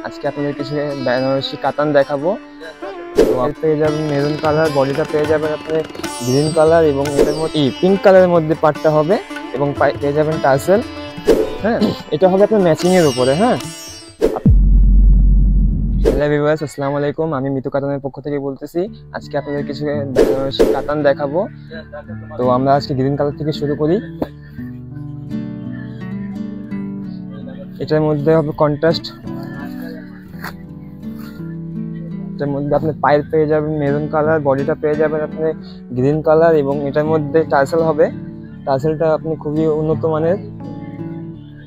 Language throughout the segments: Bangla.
আজকে আপনাদের কিছু বেনারসি কাতান দেখাবো। তো আপনি পেয়ে যাবেন মেরুন কালার, বডিটা পেয়ে যাবেন আপনি গ্রিন কালার এবং এটার মধ্যে পিঙ্ক কালারের মধ্যে পাটটা হবে এবং পেয়ে যাবেন টার্সেল। হ্যাঁ, এটা হবে আপনার ম্যাচিং এর উপরে। হ্যাঁ, হ্যালো ভিউয়ার্স, আসসালামু আলাইকুম। আমি মিতু কাতানের পক্ষ থেকে বলতেছি। আজকে আপনাদের কিছু বেনারসি কাতান দেখাবো। তো আমরা আজকে গ্রিন কালার থেকে শুরু করি। এটার মধ্যে হবে কন্ট্রাস্ট, এটার মধ্যে আপনি পাইপ পেয়ে যাবেন মেরুন কালার, বডিটা পেয়ে যাবেন আপনি গ্রিন কালার এবং এটার মধ্যে টার্সেল হবে। টার্সেলটা আপনি খুবই উন্নত মানের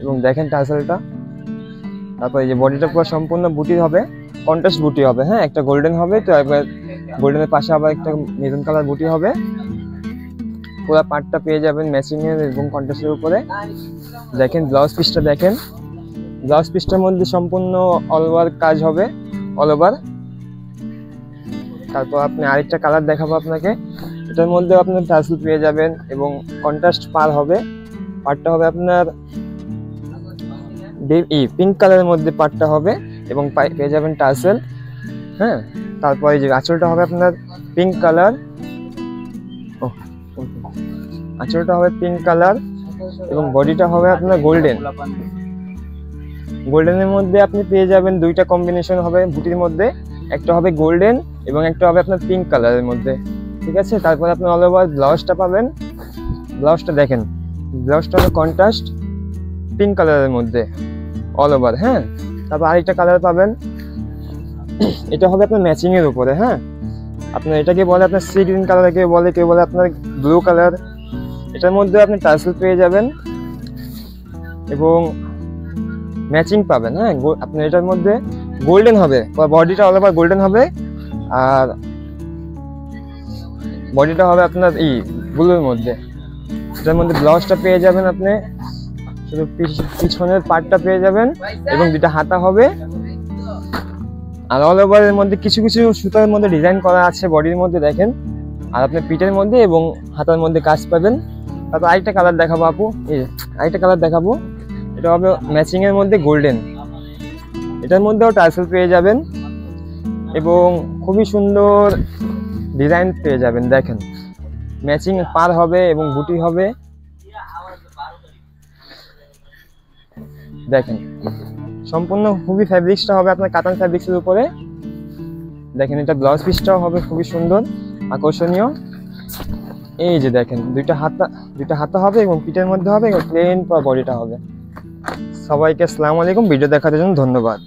এবং দেখেন টার্সেলটা। তারপরে এই যে বডিটা পুরো সম্পূর্ণ বুটি হবে, কন্ট্রাস্ট বুটি হবে। হ্যাঁ, একটা গোল্ডেন হবে, তো একবার গোল্ডেনের পাশে আবার একটা মেরুন কালার বুটি হবে। পুরো পার্টটা পেয়ে যাবেন ম্যাচিং এর এবং কন্ট্রাস্টের উপরে। দেখেন ব্লাউজ পিসটা, দেখেন ব্লাউজ পিসটার মধ্যে সম্পূর্ণ অল ওভার কাজ হবে, অল ওভার। তারপর আপনি আরেকটা কালার দেখাবো আপনাকে। এটার মধ্যে আপনার টার্সেল পেয়ে যাবেন এবং কন্ট্রাস্ট পার হবে। পার্টটা হবে আপনার পিঙ্ক কালারের মধ্যে পার্টটা হবে এবং পেয়ে যাবেন টার্সেল। হ্যাঁ, তারপরে যে আঁচলটা হবে আপনার পিঙ্ক কালার, আঁচলটা হবে পিঙ্ক কালার এবং বডিটা হবে আপনার গোল্ডেন। গোল্ডেনের মধ্যে আপনি পেয়ে যাবেন দুইটা কম্বিনেশন হবে বুটির মধ্যে, একটা হবে গোল্ডেন এবং একটা হবে আপনার পিঙ্ক কালারের মধ্যে। ঠিক আছে, তারপর আপনি অল ওভার ব্লাউজটা পাবেন। ব্লাউজটা দেখেন, ব্লাউজটা হবে কন্ট্রাস্ট পিঙ্ক কালারের মধ্যে অল ওভার। হ্যাঁ, তারপর আরেকটা কালার পাবেন, এটা হবে আপনার ম্যাচিং এর উপরে। হ্যাঁ, আপনার এটাকে বলে আপনার সি গ্রিন কালার, কেউ বলে আপনার ব্লু কালার। এটার মধ্যে আপনি টার্সেল পেয়ে যাবেন এবং ম্যাচিং পাবেন। হ্যাঁ, আপনার এটার মধ্যে গোল্ডেন হবে, বডিটা অল ওভার গোল্ডেন হবে আর বডিটা হবে আপনার ব্লুর মধ্যে। এটার মধ্যে ব্লাউজটা পেয়ে যাবেন আপনি, শুধু পিছনের পার্টটা পেয়ে যাবেন এবং দুটা হাতা হবে। আর অল ওভারের মধ্যে কিছু কিছু সুতার মধ্যে ডিজাইন করা আছে বডির মধ্যে, দেখেন। আর আপনি পিঠের মধ্যে এবং হাতার মধ্যে কাজ পাবেন। তারপর আরেকটা কালার দেখাবো আপু, আরেকটা কালার দেখাবো। এটা হবে ম্যাচিং এর মধ্যে গোল্ডেন, এটার মধ্যেও টার্সেল পেয়ে যাবেন এবং খুবই সুন্দর ডিজাইন পেয়ে যাবেন। দেখেন ম্যাচিং পার হবে এবং বুটি হবে। দেখেন সম্পূর্ণ খুবই ফ্যাব্রিক্সটা হবে আপনার কাতান ফ্যাব্রিক্সের উপরে। দেখেন এটা ব্লাউজ পিসটাও হবে খুবই সুন্দর আকর্ষণীয়। এই যে দেখেন দুইটা হাতা হবে এবং পিঠের মধ্যে হবে এবং প্লেন বডিটা হবে। সবাইকে আসসালামু আলাইকুম, ভিডিও দেখার জন্য ধন্যবাদ।